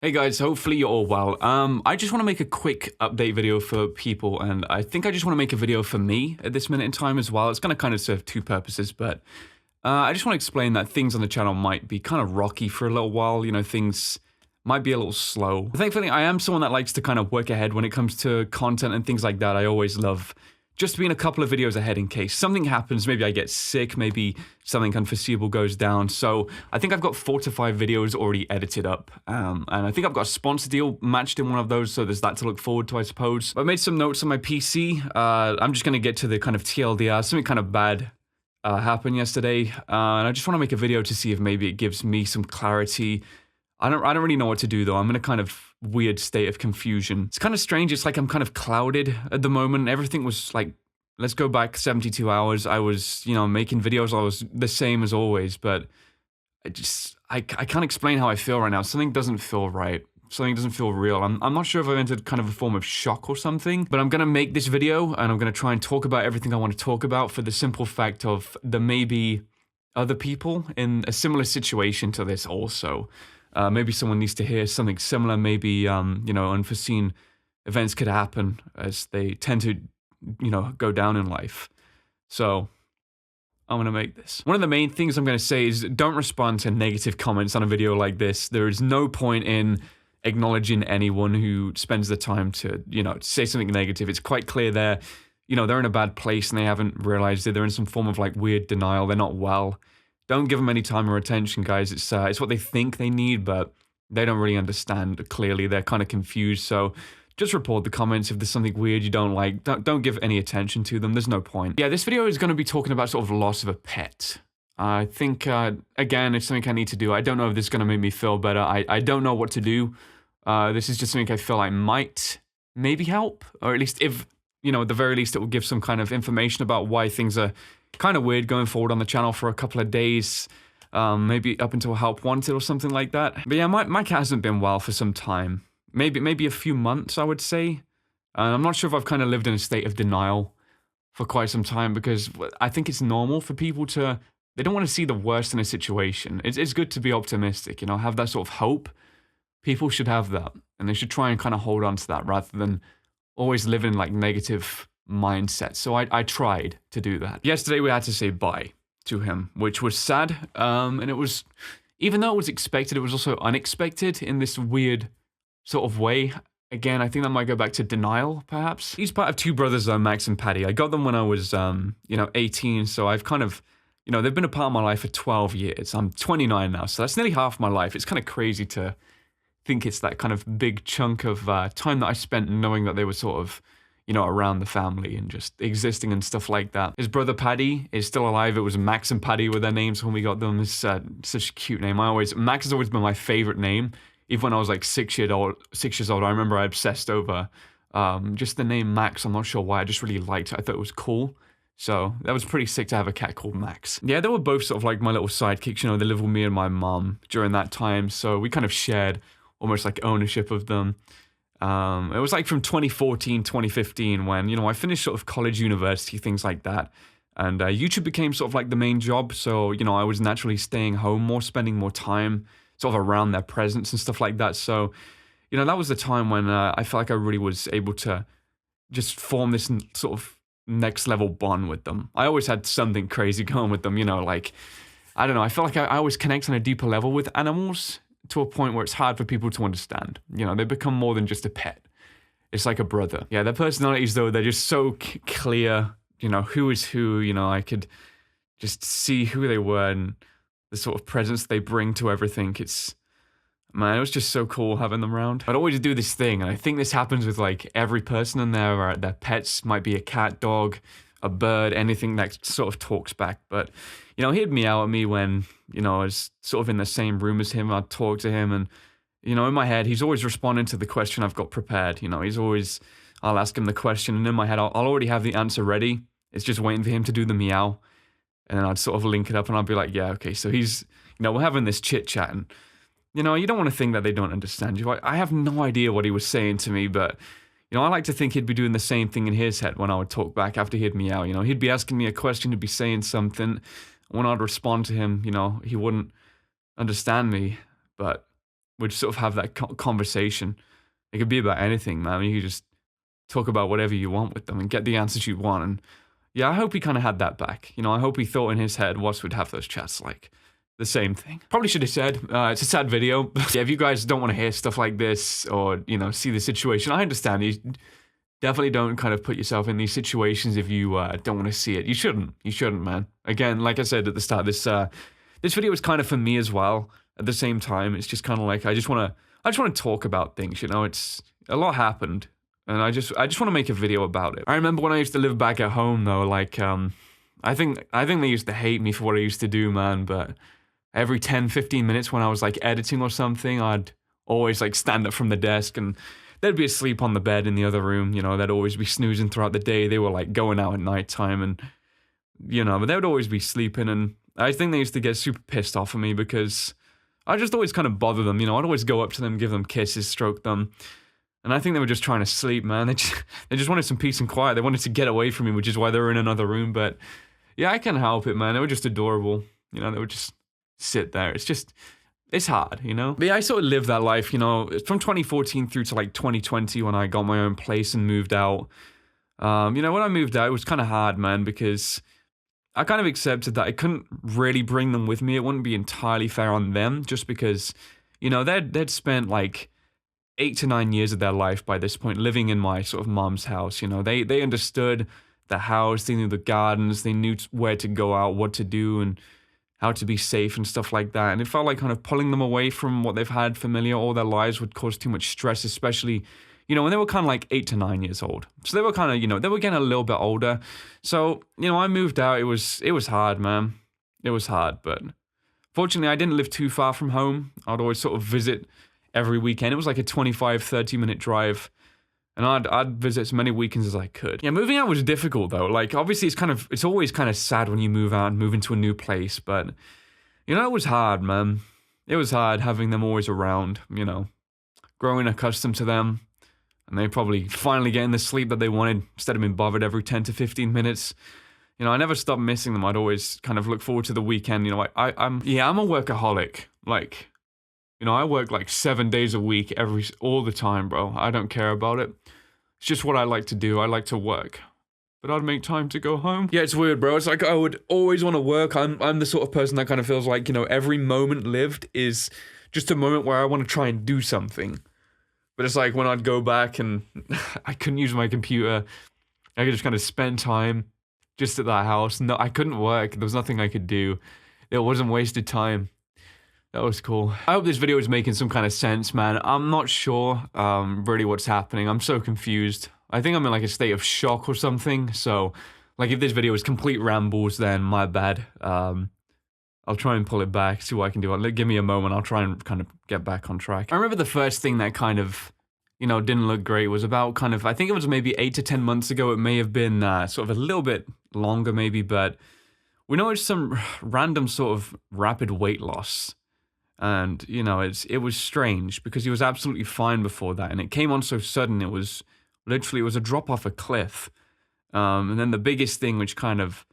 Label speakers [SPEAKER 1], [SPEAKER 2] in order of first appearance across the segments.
[SPEAKER 1] Hey guys, hopefully you're all well. I just want to make a quick update video for people, and I think I just want to make a video for me at this minute in time as well. It's going to kind of serve two purposes, but I just want to explain that things on the channel might be kind of rocky for a little while. You know, things might be a little slow. Thankfully, I am someone that likes to kind of work ahead when it comes to content and things like that. I always love just being a couple of videos ahead in case something happens. Maybe I get sick, maybe something unforeseeable goes down. So I think I've got 4 to 5 videos already edited up. And I think I've got a sponsor deal matched in one of those, so there's that to look forward to, I suppose. I made some notes on my PC. I'm just going to get to the kind of TLDR. Something kind of bad happened yesterday. And I just want to make a video to see if maybe it gives me some clarity. I don't really know what to do though. I'm in a kind of weird state of confusion. It's kind of strange. It's like I'm kind of clouded at the moment. Everything was like, let's go back 72 hours. I was, making videos. I was the same as always, but I can't explain how I feel right now. Something doesn't feel right. Something doesn't feel real. I'm not sure if I've entered kind of a form of shock or something, but I'm going to make this video and I'm going to try and talk about everything I want to talk about for the simple fact of there may be other people in a similar situation to this also. Maybe someone needs to hear something similar. Maybe, unforeseen events could happen as they tend to, go down in life. So I'm going to make this. One of the main things I'm going to say is don't respond to negative comments on a video like this. There is no point in acknowledging anyone who spends the time to, say something negative. It's quite clear they're in a bad place and they haven't realized it. They're in some form of like weird denial. They're not well. Don't give them any time or attention, guys. It's what they think they need, but they don't really understand clearly. They're kind of confused. So just report the comments if there's something weird you don't like. Don't give any attention to them. There's no point. Yeah, this video is going to be talking about sort of loss of a pet. I think, again, it's something I need to do. I don't know if this is going to make me feel better. I don't know what to do. This is just something I feel I might maybe help, or at least if, at the very least, it will give some kind of information about why things are kind of weird going forward on the channel for a couple of days, maybe up until help wanted or something like that. But yeah, my cat hasn't been well for some time, maybe a few months, I would say. I'm not sure if I've kind of lived in a state of denial for quite some time, because I think it's normal for people to, they don't want to see the worst in a situation. It's good to be optimistic, have that sort of hope. People should have that, and they should try and kind of hold on to that rather than always live in like negative mindset. So I tried to do that. Yesterday we had to say bye to him, which was sad. And it was, even though it was expected, it was also unexpected in this weird sort of way. Again, I think that might go back to denial, perhaps. He's part of 2 brothers though, Max and Paddy. I got them when I was, 18. So I've kind of, they've been a part of my life for 12 years. I'm 29 now, so that's nearly half my life. It's kind of crazy to think it's that kind of big chunk of time that I spent knowing that they were sort of, around the family and just existing and stuff like that. His brother Paddy is still alive. It was Max and Paddy were their names when we got them. It's such a cute name. Max has always been my favorite name. Even when I was like 6 years old, I remember I obsessed over just the name Max. I'm not sure why. I just really liked it. I thought it was cool. So that was pretty sick to have a cat called Max. Yeah, they were both sort of like my little sidekicks. They lived with me and my mom during that time. So we kind of shared almost like ownership of them. It was like from 2014, 2015 when, I finished sort of college, university, things like that. And YouTube became sort of like the main job. So, I was naturally staying home more, spending more time sort of around their presence and stuff like that. So, that was the time when I felt like I really was able to just form this sort of next level bond with them. I always had something crazy going with them, like, I don't know. I feel like I always connect on a deeper level with animals, to a point where it's hard for people to understand. They become more than just a pet. It's like a brother. Yeah, their personalities, though, they're just so clear, who is who. I could just see who they were and the sort of presence they bring to everything. Man, it was just so cool having them around. I'd always do this thing, and I think this happens with like every person in there, or their pets might be a cat, dog, a bird, anything that sort of talks back. But, he'd meow at me when, I was sort of in the same room as him. I'd talk to him and, in my head, he's always responding to the question I've got prepared. I'll ask him the question and in my head, I'll already have the answer ready. It's just waiting for him to do the meow. And then I'd sort of link it up and I'd be like, yeah, okay. So he's, we're having this chit chat and, you don't want to think that they don't understand you. I have no idea what he was saying to me, but I like to think he'd be doing the same thing in his head when I would talk back after he'd meow. He'd be asking me a question, he'd be saying something. When I'd respond to him, he wouldn't understand me. But would sort of have that conversation. It could be about anything, man. You could just talk about whatever you want with them and get the answers you want. And yeah, I hope he kind of had that back. You know, I hope he thought in his head, Watts would have those chats like the same thing. Probably should have said, it's a sad video. Yeah, if you guys don't want to hear stuff like this or, you know, see the situation, I understand. You definitely don't kind of put yourself in these situations if you don't want to see it. You shouldn't. You shouldn't, man. Again, like I said at the start, this video is kind of for me as well. At the same time, it's just kind of like I just want to talk about things. You know, it's a lot happened. And I just want to make a video about it. I remember when I used to live back at home though, like I think they used to hate me for what I used to do, man, but every 10-15 minutes when I was like editing or something, I'd always like stand up from the desk and they'd be asleep on the bed in the other room, you know, they'd always be snoozing throughout the day. They were like going out at nighttime and you know, but they would always be sleeping, and I think they used to get super pissed off at me because I just always kind of bother them, you know. I'd always go up to them, give them kisses, stroke them. And I think they were just trying to sleep, man. They just wanted some peace and quiet. They wanted to get away from me, which is why they were in another room. But yeah, I can't help it, man. They were just adorable. You know, they would just sit there. It's hard, you know? But yeah, I sort of lived that life, you know, from 2014 through to like 2020 when I got my own place and moved out. You know, when I moved out, it was kind of hard, man, because I kind of accepted that I couldn't really bring them with me. It wouldn't be entirely fair on them just because, you know, they'd spent like 8 to 9 years of their life by this point living in my sort of mom's house. You know, they understood the house, they knew the gardens, they knew where to go out, what to do, and how to be safe and stuff like that. And it felt like kind of pulling them away from what they've had familiar all their lives would cause too much stress, especially, you know, when they were kind of like 8 to 9 years old. So they were kind of, you know, they were getting a little bit older. So, you know, I moved out. It was hard, man. It was hard, but fortunately I didn't live too far from home. I'd always sort of visit every weekend. It was like a 25-30 minute drive, and I'd visit as many weekends as I could. Yeah, moving out was difficult though. Like obviously it's always kind of sad when you move out and move into a new place, but you know, it was hard, man. It was hard having them always around, you know, growing accustomed to them, and they probably finally getting the sleep that they wanted instead of being bothered every 10 to 15 minutes. You know, I never stopped missing them. I'd always kind of look forward to the weekend. You know, I'm a workaholic. Like, you know, I work like 7 days a week, all the time, bro. I don't care about it. It's just what I like to do. I like to work. But I'd make time to go home. Yeah, it's weird, bro. It's like I would always want to work. I'm the sort of person that kind of feels like, you know, every moment lived is just a moment where I want to try and do something. But it's like when I'd go back and I couldn't use my computer, I could just kind of spend time just at that house. No, I couldn't work. There was nothing I could do. It wasn't wasted time. That was cool. I hope this video is making some kind of sense, man. I'm not sure really what's happening. I'm so confused. I think I'm in like a state of shock or something. So like if this video is complete rambles, then my bad. I'll try and pull it back, see what I can do. Give me a moment. I'll try and kind of get back on track. I remember the first thing that kind of, you know, didn't look great was about kind of, I think it was maybe 8 to 10 months ago. It may have been sort of a little bit longer maybe, but we noticed some random sort of rapid weight loss. And, you know, it was strange because he was absolutely fine before that. And it came on so sudden, it was a drop off a cliff. And then the biggest thing, which kind of,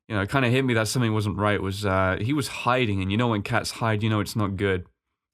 [SPEAKER 1] you know, kind of hit me that something wasn't right, was he was hiding. And you know, when cats hide, you know it's not good.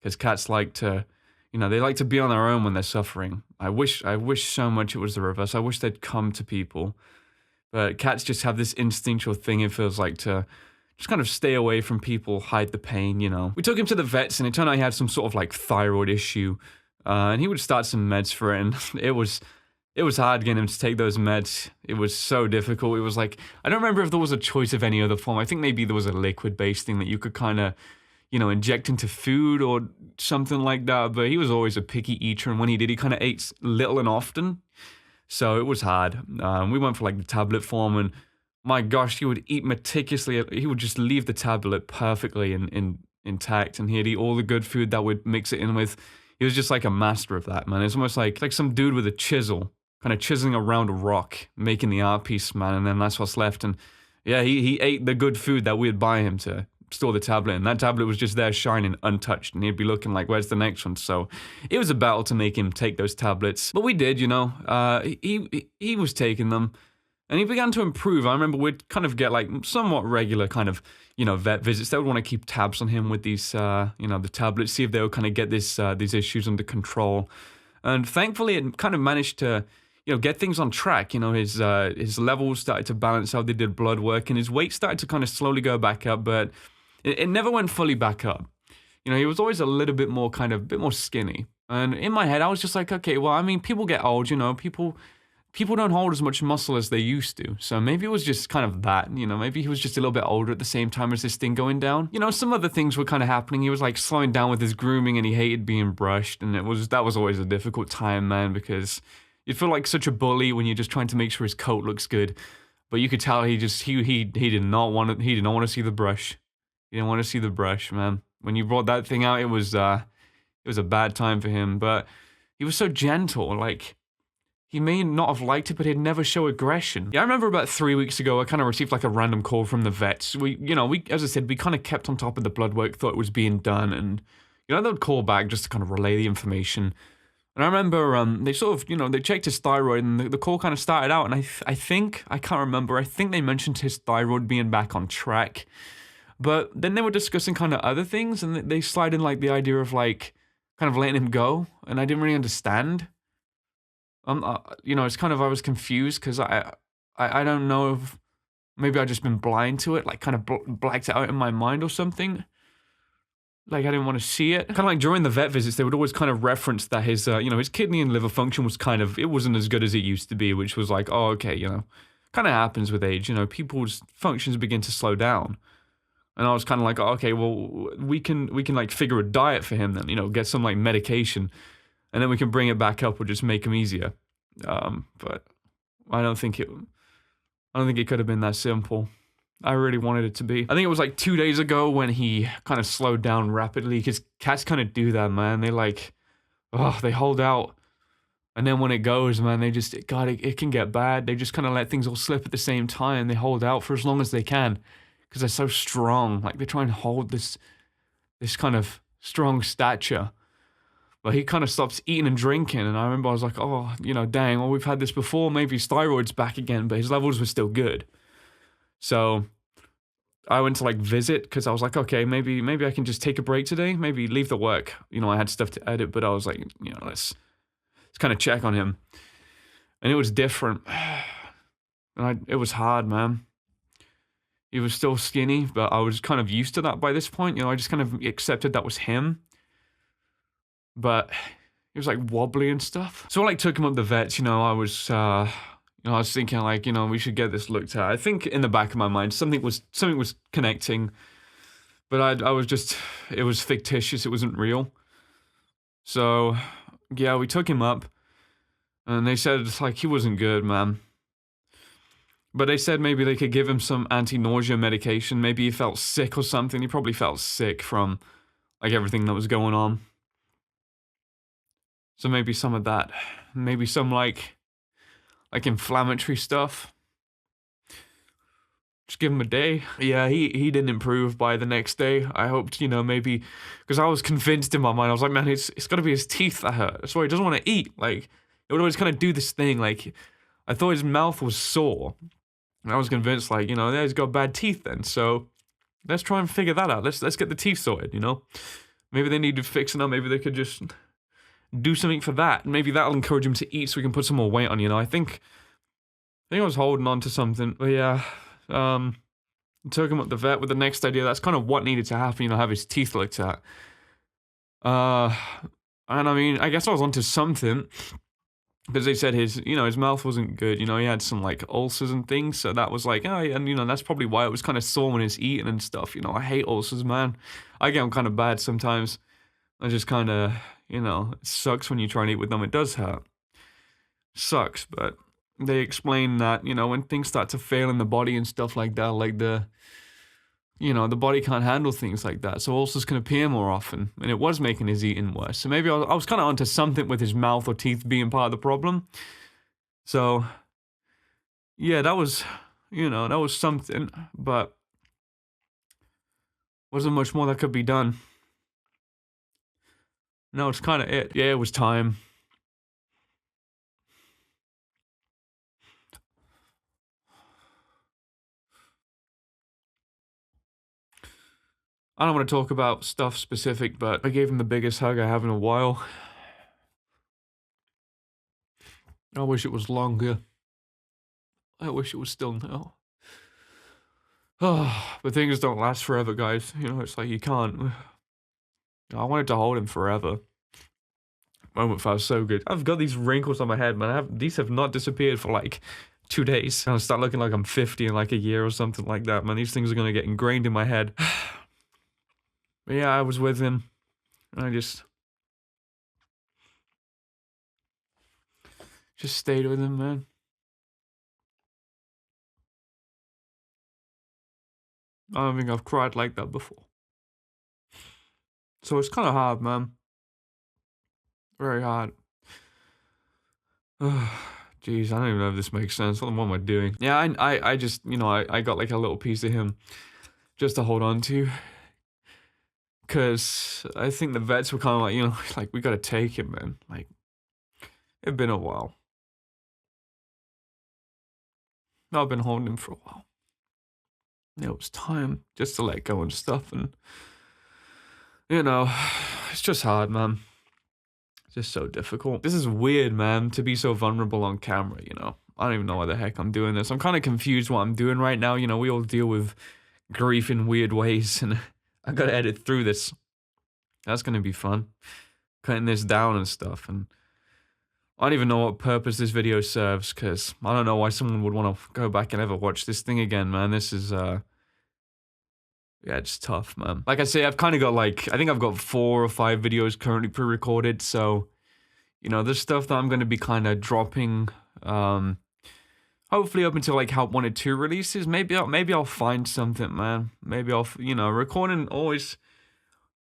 [SPEAKER 1] Because cats like to, you know, they like to be on their own when they're suffering. I wish so much it was the reverse. I wish they'd come to people. But cats just have this instinctual thing, it feels like, to just kind of stay away from people, hide the pain, you know. We took him to the vets, and it turned out he had some sort of like thyroid issue. And he would start some meds for it, and it was hard getting him to take those meds. It was so difficult. It was like, I don't remember if there was a choice of any other form. I think maybe there was a liquid-based thing that you could kind of, you know, inject into food or something like that. But he was always a picky eater, and when he did, he kind of ate little and often. So it was hard. We went for like the tablet form, and my gosh, he would eat meticulously. He would just leave the tablet perfectly intact, and he'd eat all the good food that would mix it in with. He was just like a master of that, man. It's almost like some dude with a chisel, kind of chiseling around a rock, making the art piece, man, and then that's what's left. And yeah, he ate the good food that we'd buy him to store the tablet, and that tablet was just there shining untouched, and he'd be looking like, where's the next one? So it was a battle to make him take those tablets, but we did, you know. He was taking them. And he began to improve. I remember we'd kind of get like somewhat regular kind of, vet visits. They would want to keep tabs on him with these, the tablets, see if they would kind of get these issues under control. And thankfully, it kind of managed to, get things on track. His levels started to balance out. They did blood work, and his weight started to kind of slowly go back up, but it never went fully back up. He was always a little bit more bit more skinny. And in my head, I was just like, okay, well, I mean, people get old, people don't hold as much muscle as they used to. So maybe it was just kind of that, maybe he was just a little bit older at the same time as this thing going down. Some other things were kind of happening. He was like slowing down with his grooming, and he hated being brushed. And that was always a difficult time, man, because you feel like such a bully when you're just trying to make sure his coat looks good. But you could tell he did not want to see the brush. He didn't want to see the brush, man. When you brought that thing out, it was a bad time for him. But he was so gentle, like, he may not have liked it, but he'd never show aggression. Yeah, I remember about 3 weeks ago, I kind of received like a random call from the vets. We, as I said, we kind of kept on top of the blood work, thought it was being done, and, they would call back just to kind of relay the information. And I remember they sort of, they checked his thyroid, and the call kind of started out, and I think they mentioned his thyroid being back on track. But then they were discussing kind of other things, and they slide in like the idea of like kind of letting him go, and I didn't really understand. It's kind of, I was confused because I don't know if maybe I just been blind to it, like kind of blacked it out in my mind or something. Like I didn't want to see it. Kind of like during the vet visits, they would always kind of reference that his, his kidney and liver function was it wasn't as good as it used to be, which was like, oh, okay, kind of happens with age, people's functions begin to slow down. And I was kind of like, oh, okay, well, we can like figure a diet for him then, get some like medication. And then we can bring it back up or just make him easier. But I don't think it could have been that simple. I really wanted it to be. I think it was like 2 days ago when he kind of slowed down rapidly, because cats kind of do that, man. They they hold out. And then when it goes, man, it can get bad. They just kind of let things all slip at the same time. They hold out for as long as they can because they're so strong. Like they try and hold this kind of strong stature. But he kind of stops eating and drinking, and I remember I was like, oh, dang, well, we've had this before. Maybe his thyroid's back again, but his levels were still good. So I went to like visit because I was like, okay, maybe I can just take a break today. Maybe leave the work. I had stuff to edit, but I was like, let's kind of check on him. And it was different. And it was hard, man. He was still skinny, but I was kind of used to that by this point. I just kind of accepted that was him. But he was like wobbly and stuff. So I like took him up the vets, I was thinking like, we should get this looked at. I think in the back of my mind, something was connecting, but it was fictitious. It wasn't real. So yeah, we took him up and they said like, he wasn't good, man. But they said maybe they could give him some anti-nausea medication. Maybe he felt sick or something. He probably felt sick from like everything that was going on. So maybe some of that, maybe some like inflammatory stuff. Just give him a day. Yeah, he didn't improve by the next day. I hoped, maybe, because I was convinced in my mind. I was like, man, it's got to be his teeth that hurt. That's why he doesn't want to eat. Like, it would always kind of do this thing. Like, I thought his mouth was sore. And I was convinced, like, he's got bad teeth then. So let's try and figure that out. Let's get the teeth sorted, Maybe they need to fix it up. Maybe they could just do something for that. Maybe that'll encourage him to eat so we can put some more weight on, I think I was holding on to something. But yeah, took him at the vet with the next idea. That's kind of what needed to happen, have his teeth looked at. And I mean, I guess I was onto something. Because they said his mouth wasn't good. He had some like ulcers and things. So that was like, and that's probably why it was kind of sore when he's eating and stuff. I hate ulcers, man. I get them kind of bad sometimes. I just kind of, it sucks when you try and eat with them. It does hurt. Sucks, but they explain that, when things start to fail in the body and stuff like that, like the body can't handle things like that. So ulcers can appear more often, and it was making his eating worse. So maybe I was kind of onto something with his mouth or teeth being part of the problem. So, yeah, that was something, but wasn't much more that could be done. No, it's kind of it. Yeah, it was time. I don't want to talk about stuff specific, but I gave him the biggest hug I have in a while. I wish it was longer. I wish it was still now. Oh, but things don't last forever, guys. You know, it's like you can't. I wanted to hold him forever. Moment felt so good. I've got these wrinkles on my head, man. These have not disappeared for like 2 days. I'll start looking like I'm 50 in like a year or something like that, man. These things are gonna get ingrained in my head. But yeah, I was with him. And I just stayed with him, man. I don't think I've cried like that before. So it's kind of hard, man. Very hard. Jeez, I don't even know if this makes sense. What am I doing? Yeah, I just, you know, I got like a little piece of him just to hold on to. Because I think the vets were kind of like, you know, like, we got to take him, man. Like, it'd been a while. I've been holding him for a while. It was time just to let go and stuff. And, you know, it's just hard, man. It's just so difficult. This is weird, man, to be so vulnerable on camera, you know. I don't even know why the heck I'm doing this. I'm kind of confused what I'm doing right now. You know, we all deal with grief in weird ways, and I got to edit through this. That's going to be fun. Cutting this down and stuff. And I don't even know what purpose this video serves, because I don't know why someone would want to go back and ever watch this thing again, man. This is, yeah, it's tough, man. Like I say, I've kind of got like, I think I've got 4 or 5 videos currently pre-recorded, so, you know, there's stuff that I'm going to be kind of dropping, hopefully up until like Help Wanted 2 releases. Maybe I'll find something, man. Maybe I'll, you know, recording always,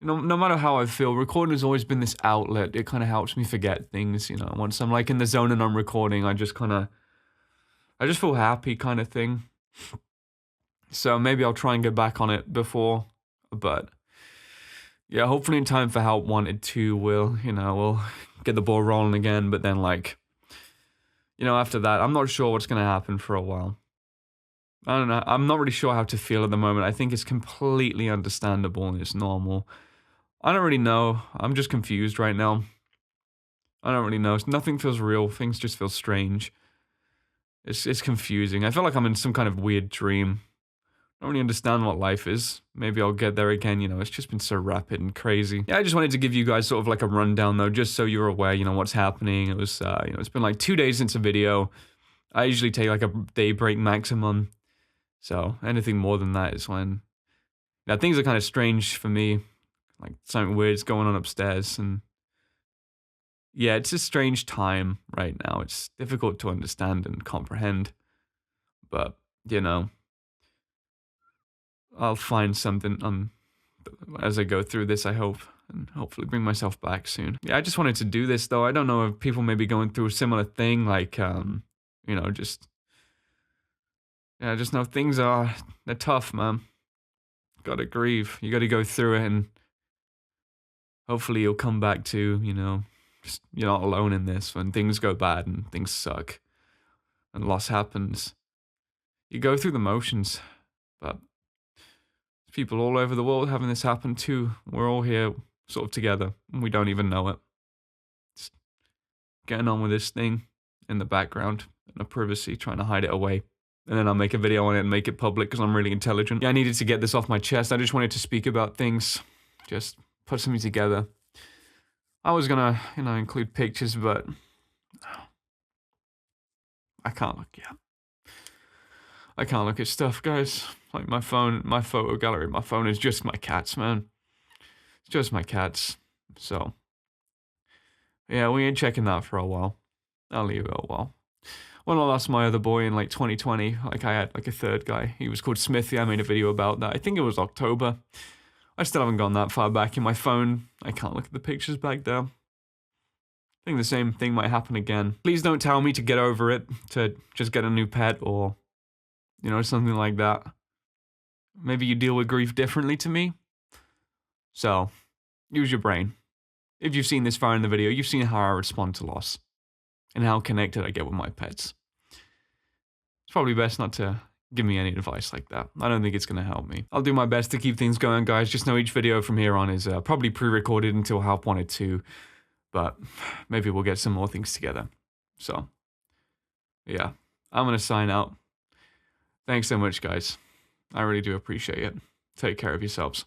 [SPEAKER 1] you know, no matter how I feel, recording has always been this outlet. It kind of helps me forget things, you know. Once I'm like in the zone and I'm recording, I just feel happy kind of thing. So maybe I'll try and get back on it before, but yeah, hopefully in time for Help Wanted 2, we'll get the ball rolling again. But then, like, you know, after that, I'm not sure what's going to happen for a while. I don't know. I'm not really sure how to feel at the moment. I think it's completely understandable and it's normal. I don't really know. I'm just confused right now. I don't really know. Nothing feels real. Things just feel strange. It's confusing. I feel like I'm in some kind of weird dream. I don't really understand what life is. Maybe I'll get there again, you know, it's just been so rapid and crazy. Yeah, I just wanted to give you guys sort of like a rundown though, just so you're aware, you know, what's happening. It was, you know, it's been like 2 days since a video. I usually take like a day break maximum. So anything more than that is when, now things are kind of strange for me. Like something weird's going on upstairs and yeah, it's a strange time right now. It's difficult to understand and comprehend, but you know, I'll find something as I go through this, I hope, and hopefully bring myself back soon. Yeah, I just wanted to do this though. I don't know if people may be going through a similar thing, like, you know, just know they're tough, man. Gotta grieve. You gotta go through it, and hopefully you'll come back to, you know, just, you're not alone in this when things go bad and things suck and loss happens. You go through the motions, but people all over the world having this happen too. We're all here sort of together and we don't even know it. Just getting on with this thing in the background in a privacy, trying to hide it away. And then I'll make a video on it and make it public because I'm really intelligent. Yeah, I needed to get this off my chest. I just wanted to speak about things, just put something together. I was gonna, you know, include pictures, but I can't look yet. I can't look at stuff, guys. Like my phone, my photo gallery, my phone is just my cats, man. It's just my cats. So, yeah, we ain't checking that for a while. I'll leave it a while. When I lost my other boy in like 2020, like I had like a third guy. He was called Smithy. I made a video about that. I think it was October. I still haven't gone that far back in my phone. I can't look at the pictures back there. I think the same thing might happen again. Please don't tell me to get over it, to just get a new pet or, you know, something like that. Maybe you deal with grief differently to me. So, use your brain. If you've seen this far in the video, you've seen how I respond to loss and how connected I get with my pets. It's probably best not to give me any advice like that. I don't think it's going to help me. I'll do my best to keep things going, guys. Just know each video from here on is probably pre-recorded until Halp wanted to, but maybe we'll get some more things together. So, yeah, I'm going to sign out. Thanks so much, guys. I really do appreciate it. Take care of yourselves.